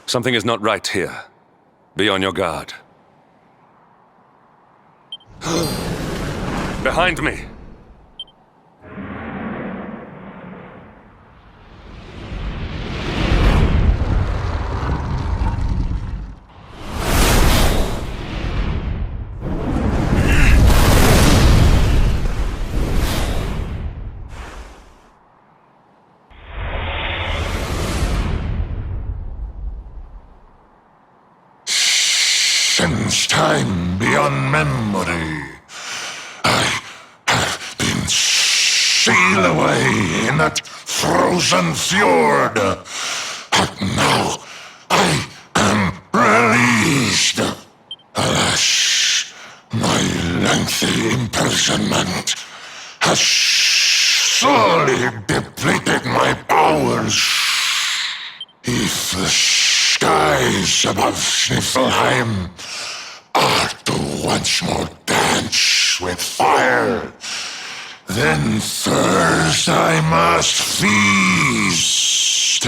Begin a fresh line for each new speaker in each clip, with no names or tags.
Something is not right here. Be on your guard. Behind me!
Since time beyond memory, I have been sealed away in that frozen fjord. But now I am released. Alas, my lengthy imprisonment has sorely depleted my powers. If the skies above Sniffelheim are to once more dance with fire, then first I must feast.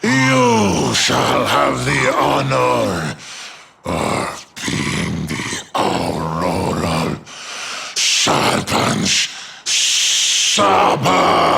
You shall have the honor of being the Auroral Serpent's Sabbath.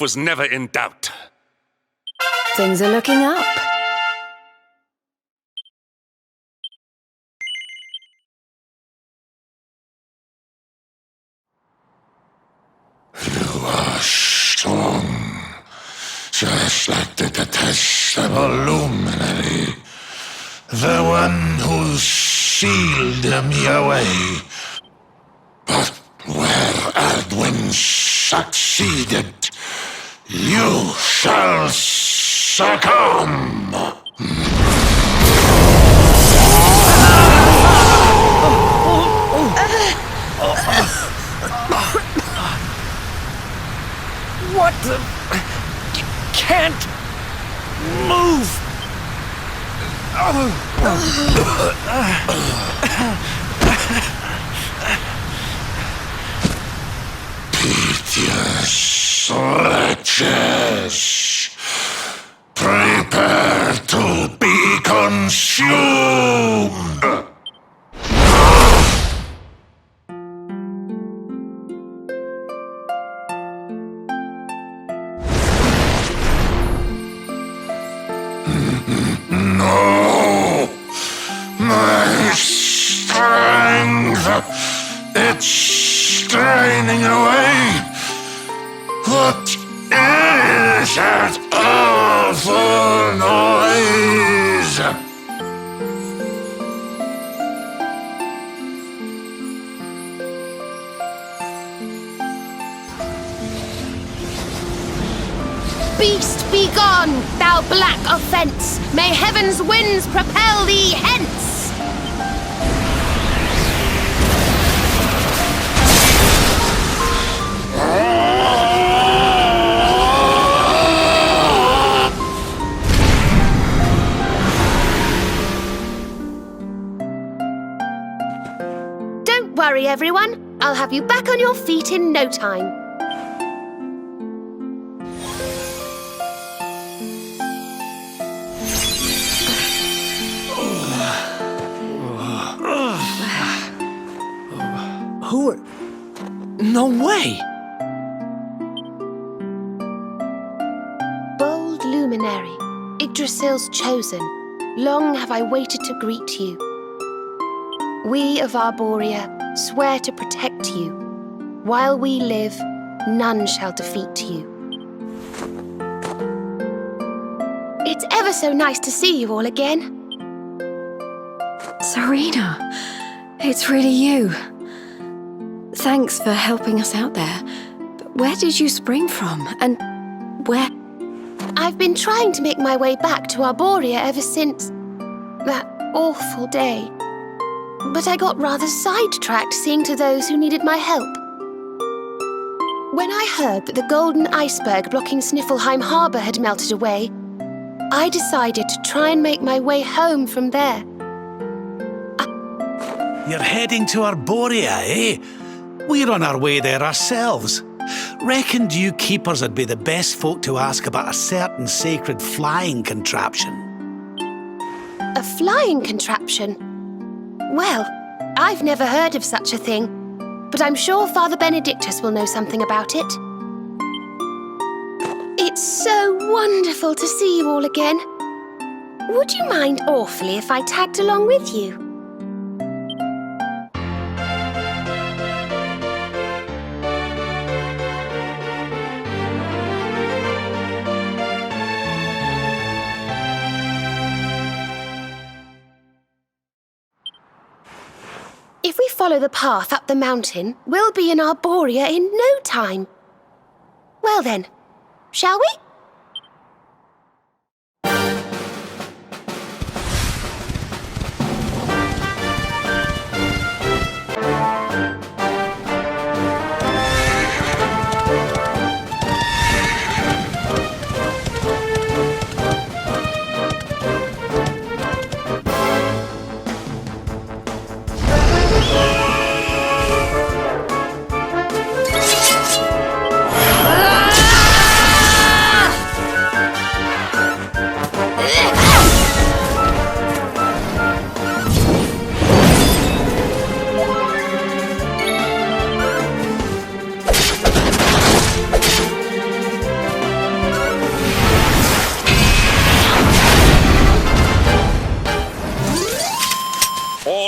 was never in doubt.
Things are looking up.
You are strong, just like the detestable luminary, the one who sealed me away. But where Aldwin succeeded, you shall succumb.
What the... Can't move!
Piteous wretches, prepare to be consumed! No! My strength! It's straining away! What is that awful noise?
Beast, be gone, thou black offence! May heaven's winds propel thee hence! Don't worry, everyone. I'll have you back on your feet in no time.
Who are... No way!
Bold luminary, Yggdrasil's chosen, long have I waited to greet you. We of Arborea swear to protect you. While we live, none shall defeat you. It's ever so nice to see you all again.
Serena, it's really you. Thanks for helping us out there. But where did you spring from? And where...
I've been trying to make my way back to Arborea ever since that awful day. But I got rather sidetracked seeing to those who needed my help. When I heard that the golden iceberg blocking Sniffelheim Harbour had melted away, I decided to try and make my way home from there.
You're heading to Arborea, eh? We're on our way there ourselves. Reckoned you keepers would be the best folk to ask about a certain sacred flying contraption.
A flying contraption? Well, I've never heard of such a thing, but I'm sure Father Benedictus will know something about it. It's so wonderful to see you all again. Would you mind awfully if I tagged along with you? If we follow the path up the mountain, we'll be in Arborea in no time. Well then, shall we?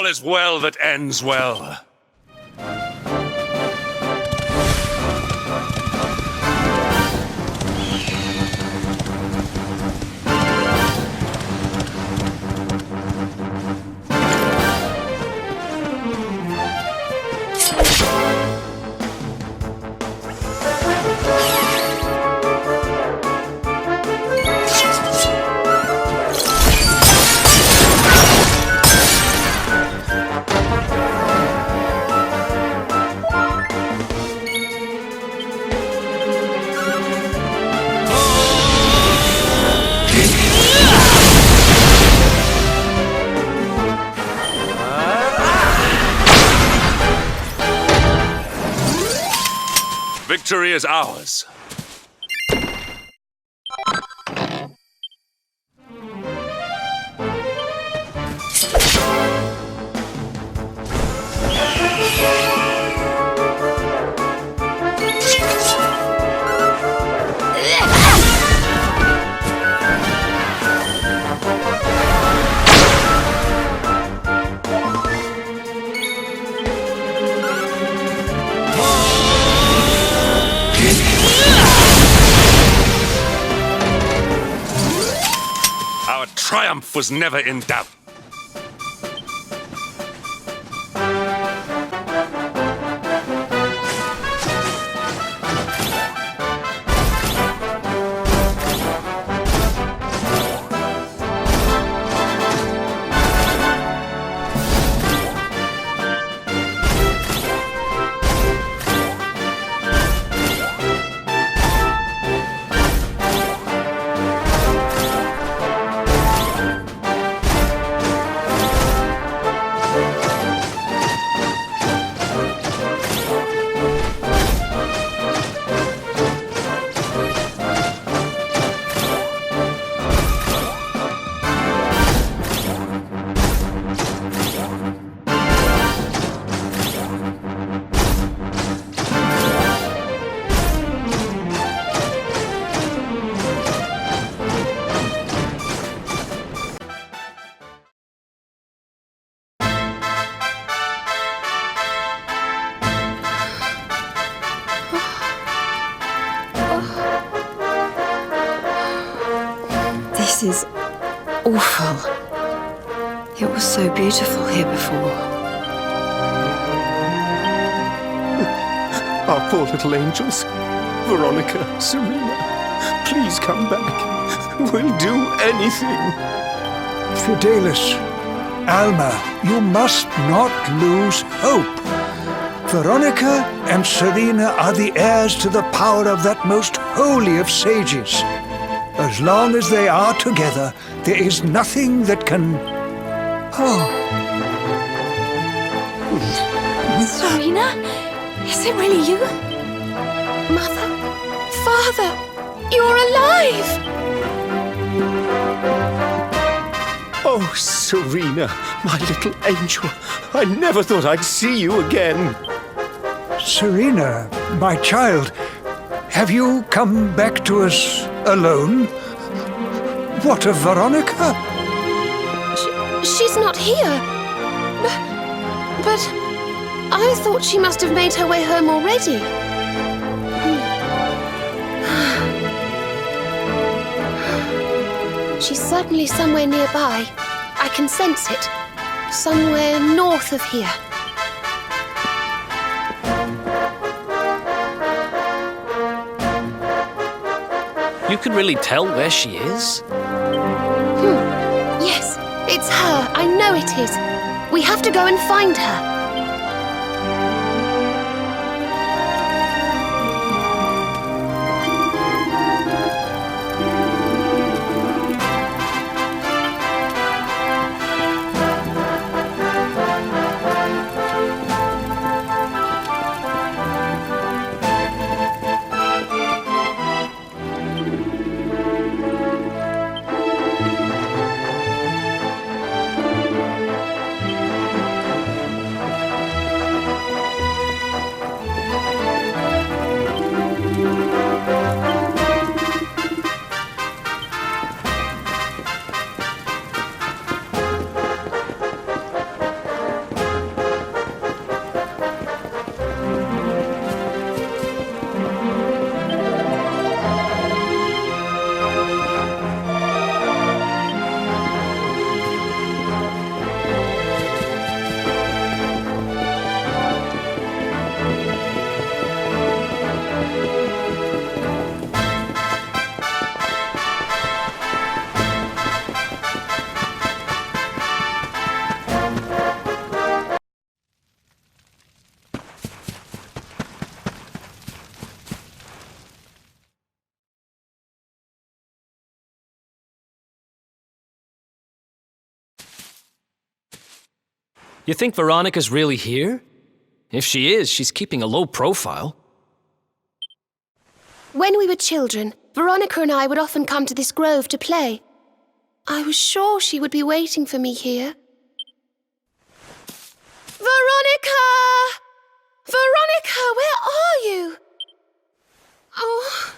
All is well that ends well. Victory is ours. Our triumph was never in doubt.
This is awful. It was so beautiful here before.
Our poor little angels. Veronica, Serena, please come back. We'll do anything.
Fidelis, Alma, you must not lose hope. Veronica and Serena are the heirs to the power of that most holy of sages. As long as they are together, there is nothing that can... Oh.
Serena? Is it really you?
Mother, Father, you're alive!
Oh, Serena, my little angel. I never thought I'd see you again.
Serena, my child, have you come back to us alone? What of Veronica?
She's not here. But I thought she must have made her way home already. She's certainly somewhere nearby. I can sense it. Somewhere north of here.
You can really tell where she is?
Yes, it's her. I know it is. We have to go and find her.
You think Veronica's really here? If she is, she's keeping a low profile.
When we were children, Veronica and I would often come to this grove to play. I was sure she would be waiting for me here. Veronica! Veronica, where are you? Oh.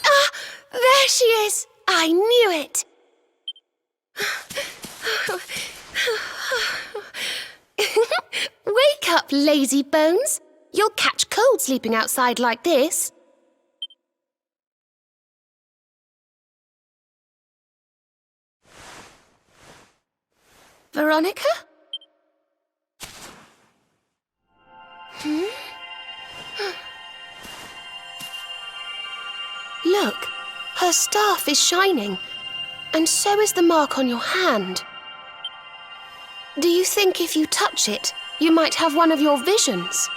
Ah, there she is! I knew it! Wake up, lazy bones! You'll catch cold sleeping outside like this. Veronica? Look, her staff is shining, and so is the mark on your hand. Do you think if you touch it, you might have one of your visions?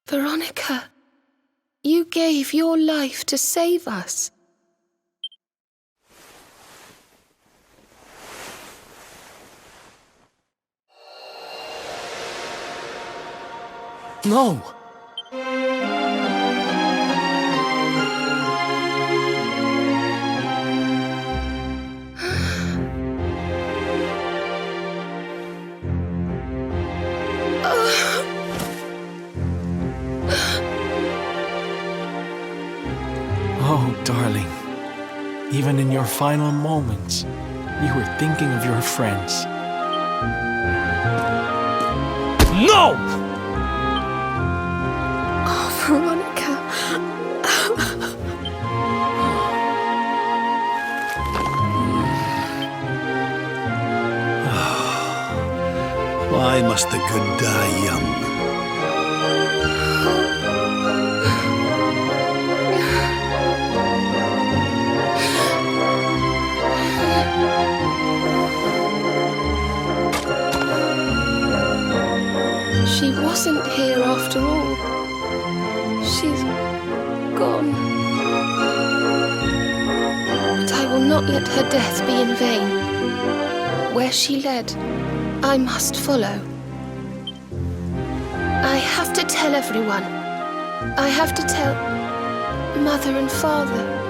Veronica, you gave your life to save us.
No!
Oh, darling. Even in your final moments, you were thinking of your friends.
No!
Oh, Veronica.
Why must the good die young?
She wasn't here after all. She's gone. But I will not let her death be in vain. Where she led, I must follow. I have to tell everyone. I have to tell Mother and Father.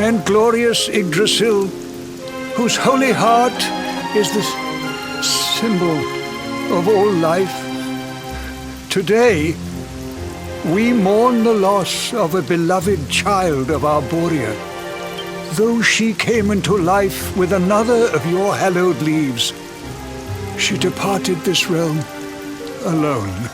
and glorious Yggdrasil, whose holy heart is the symbol of all life. Today, we mourn the loss of a beloved child of Arborea, though she came into life with another of your hallowed leaves. She departed this realm alone.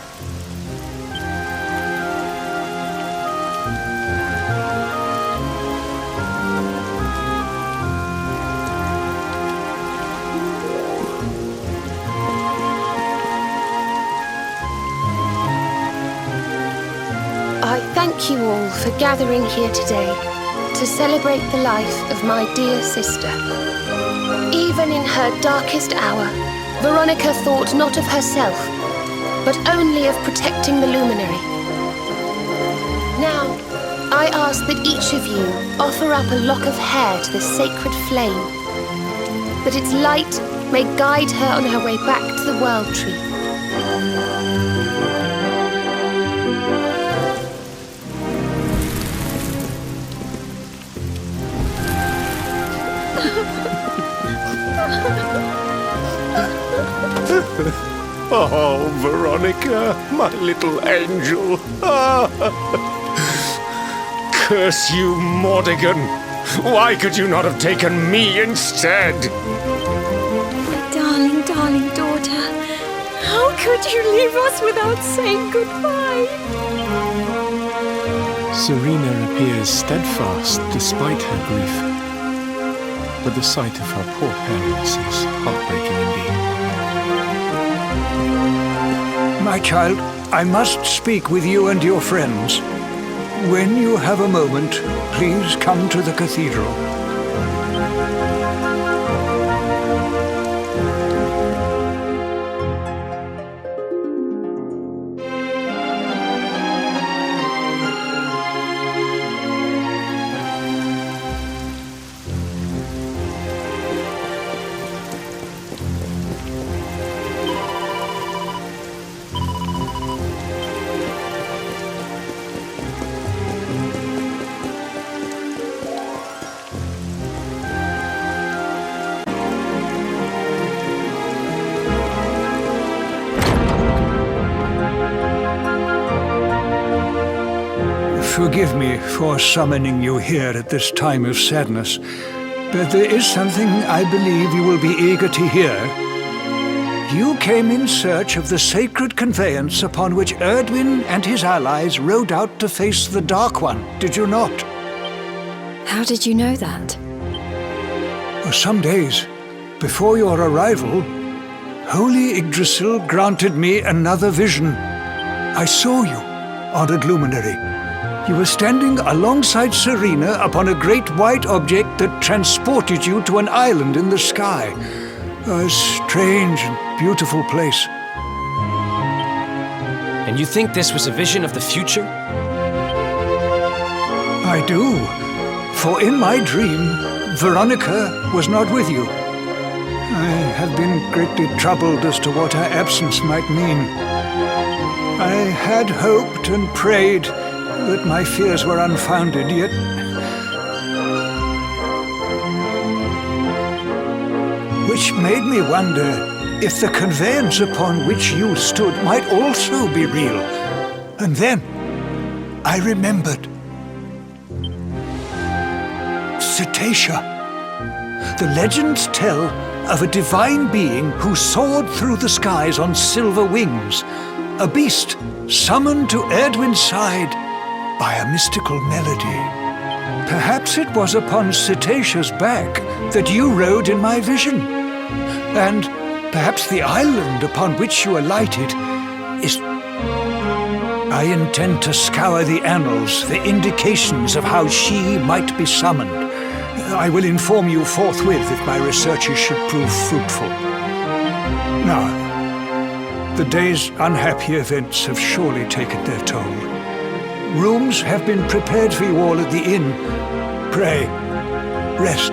I thank you all for gathering here today to celebrate the life of my dear sister. Even in her darkest hour, Veronica thought not of herself, but only of protecting the luminary. Now, I ask that each of you offer up a lock of hair to the sacred flame, that its light may guide her on her way back to the World Tree.
Oh, Veronica, my little angel. Curse you, Mordigan. Why could you not have taken me instead?
My darling, darling daughter. How could you leave us without saying goodbye?
Serena appears steadfast despite her grief, but the sight of her poor parents is heartbreaking indeed.
My child, I must speak with you and your friends. When you have a moment, please come to the cathedral. Forgive me for summoning you here at this time of sadness, but there is something I believe you will be eager to hear. You came in search of the sacred conveyance upon which Erdwin and his allies rode out to face the Dark One, did you not?
How did you know that?
Some days before your arrival, Holy Yggdrasil granted me another vision. I saw you, honored luminary. You were standing alongside Serena upon a great white object that transported you to an island in the sky. A strange and beautiful place.
And you think this was a vision of the future?
I do. For in my dream, Veronica was not with you. I have been greatly troubled as to what her absence might mean. I had hoped and prayed that my fears were unfounded, yet which made me wonder if the conveyance upon which you stood might also be real. And then I remembered. Cetacea. The legends tell of a divine being who soared through the skies on silver wings, a beast summoned to Erdwin's side by a mystical melody. Perhaps it was upon Cetacea's back that you rode in my vision. And perhaps the island upon which you alighted is... I intend to scour the annals for indications of how she might be summoned. I will inform you forthwith if my researches should prove fruitful. Now, the day's unhappy events have surely taken their toll. Rooms have been prepared for you all at the inn. Pray, rest.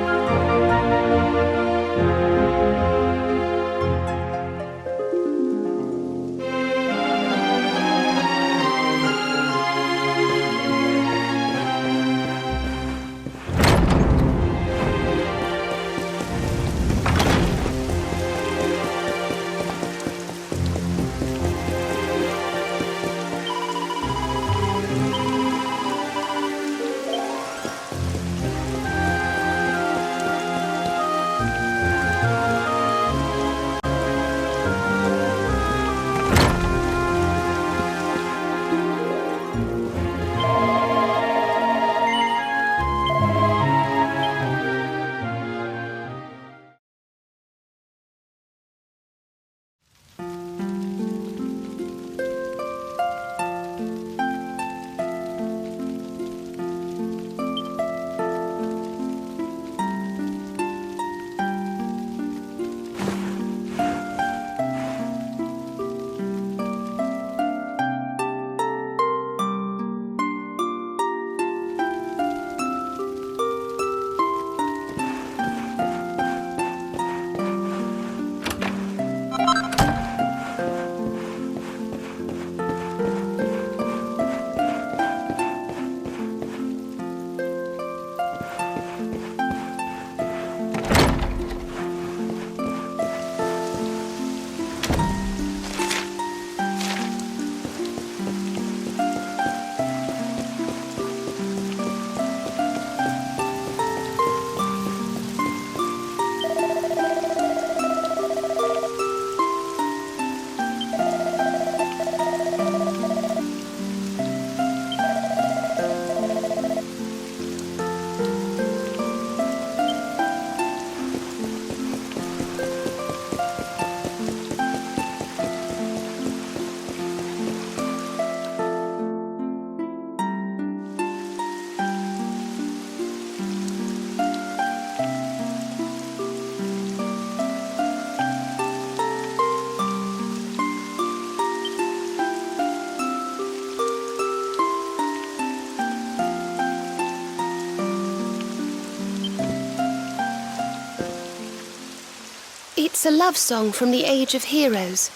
It's a love song from the Age of Heroes.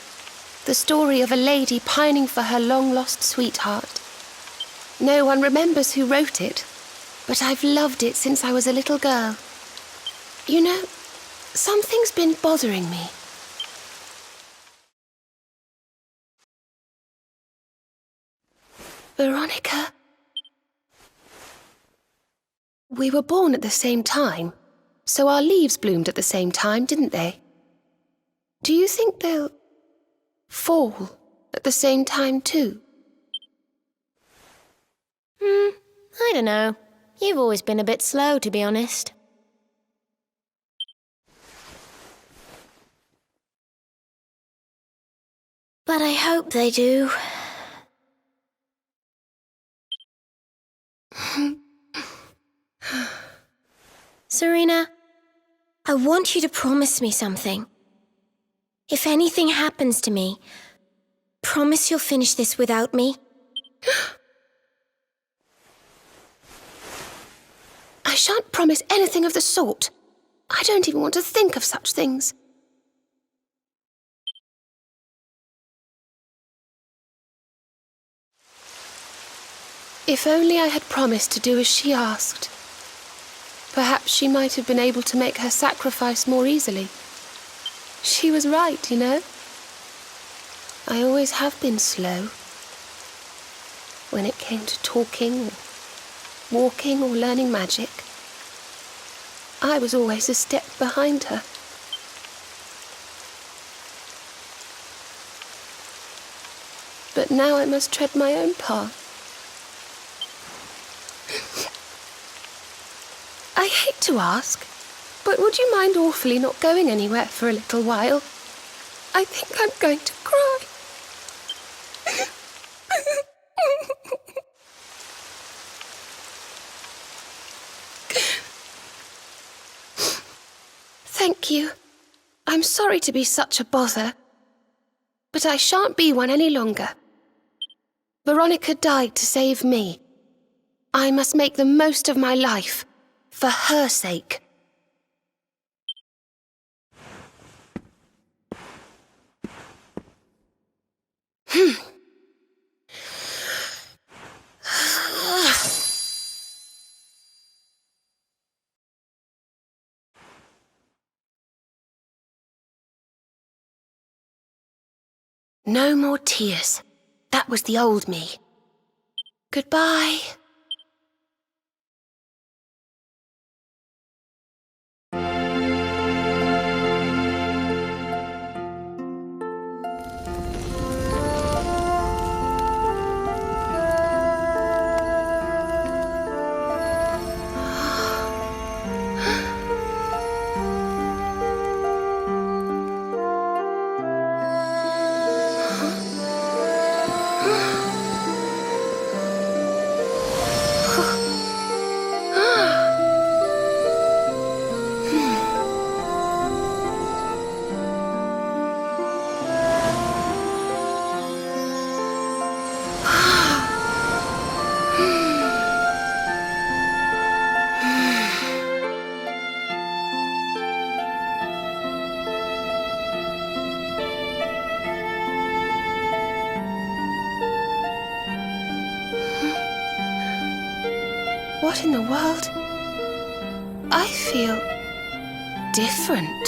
The story of a lady pining for her long-lost sweetheart. No one remembers who wrote it, but I've loved it since I was a little girl. You know, something's been bothering me. Veronica? We were born at the same time, so our leaves bloomed at the same time, didn't they? Do you think they'll fall at the same time too?
I don't know. You've always been a bit slow, to be honest. But I hope they do. Serena, I want you to promise me something. If anything happens to me, promise you'll finish this without me.
I shan't promise anything of the sort. I don't even want to think of such things. If only I had promised to do as she asked. Perhaps she might have been able to make her sacrifice more easily. She was right, you know. I always have been slow. When it came to talking, or walking, or learning magic, I was always a step behind her. But now I must tread my own path. I hate to ask, but would you mind awfully not going anywhere for a little while? I think I'm going to cry. Thank you. I'm sorry to be such a bother, but I shan't be one any longer. Veronica died to save me. I must make the most of my life, for her sake. No more tears. That was the old me. Goodbye. What in the world? I feel different.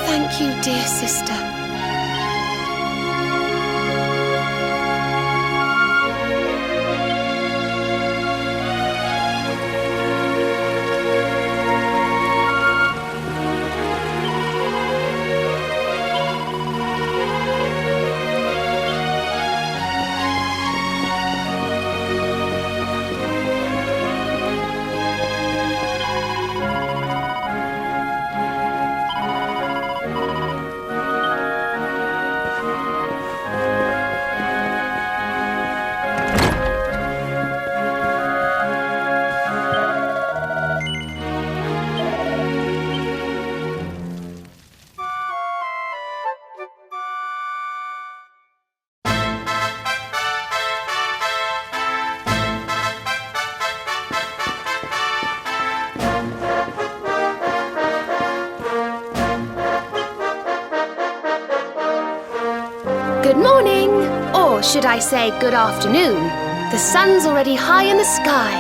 Thank you, dear sister. Good morning, or should I say good afternoon. The sun's already high in the sky.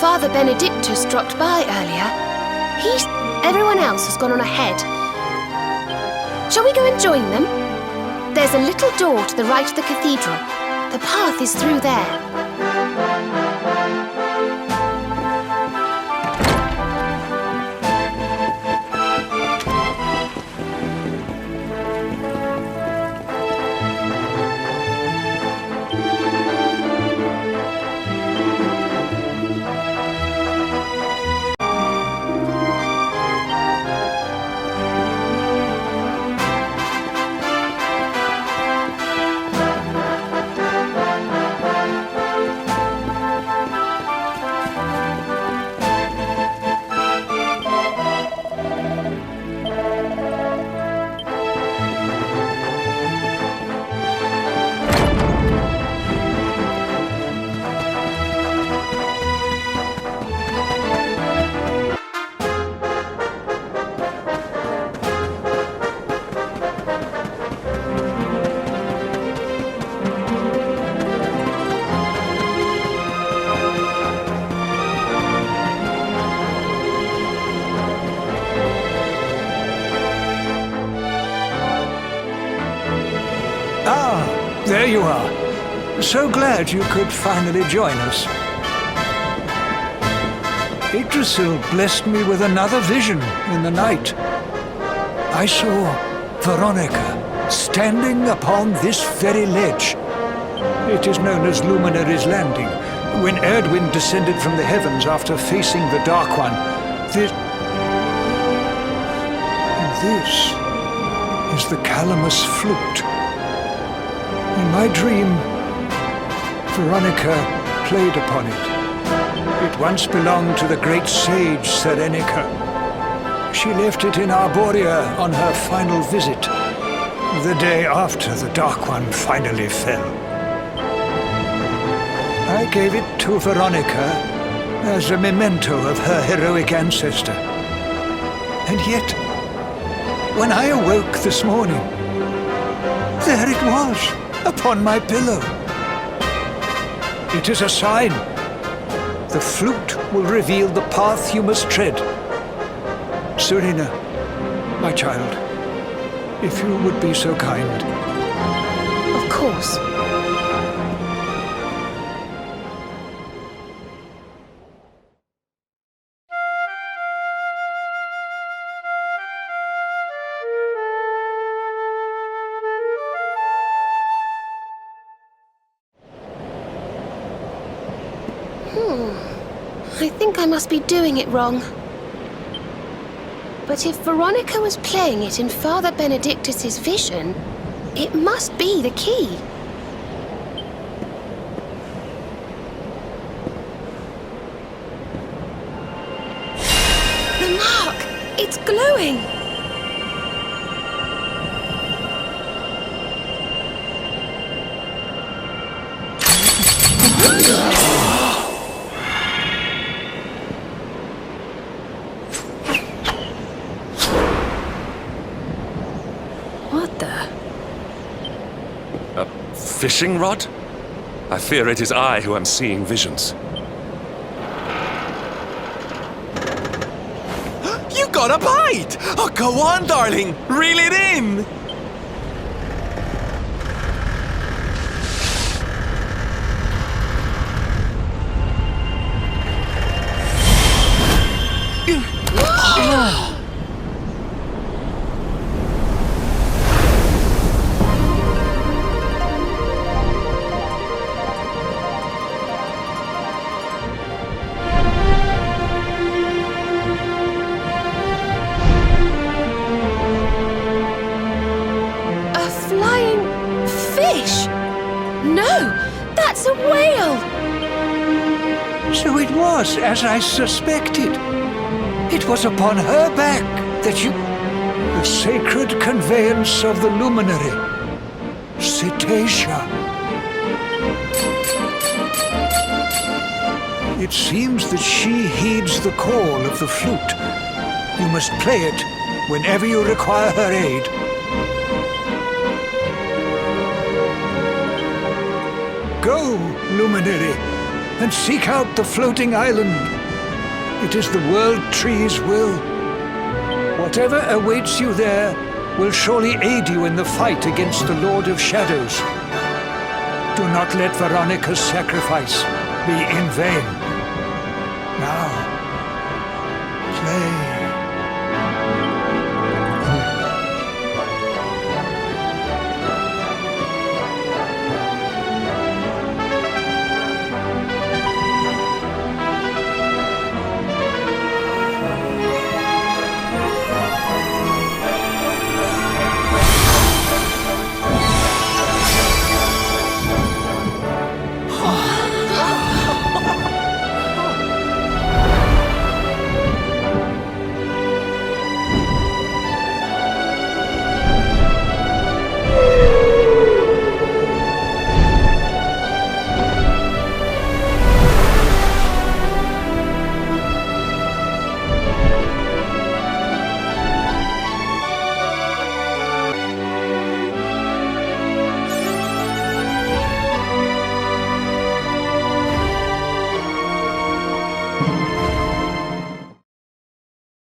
Father Benedictus dropped by earlier. Everyone else has gone on ahead. Shall we go and join them? There's a little door to the right of the cathedral. The path is through there.
There you are. So glad you could finally join us. Yggdrasil blessed me with another vision in the night. I saw Veronica standing upon this very ledge. It is known as Luminary's Landing, when Erdwin descended from the heavens after facing the Dark One. This is the Calamus flute. In my dream, Veronica played upon it. It once belonged to the great sage Serenica. She left it in Arborea on her final visit, the day after the Dark One finally fell. I gave it to Veronica as a memento of her heroic ancestor. And yet, when I awoke this morning, there it was, upon my pillow. It is a sign. The flute will reveal the path you must tread. Serena, my child, if you would be so kind.
Of course. I think I must be doing it wrong. But if Veronica was playing it in Father Benedictus's vision, it must be the key. The mark! It's glowing!
Fishing rod? I fear it is I who am seeing visions.
You got a bite! Oh, go on, darling! Reel it in!
That's a whale!
So it was as I suspected. It was upon her back that you... The sacred conveyance of the luminary. Cetacea. It seems that she heeds the call of the flute. You must play it whenever you require her aid. Go, Luminary, and seek out the floating island. It is the World Tree's will. Whatever awaits you there will surely aid you in the fight against the Lord of Shadows. Do not let Veronica's sacrifice be in vain. Now, play.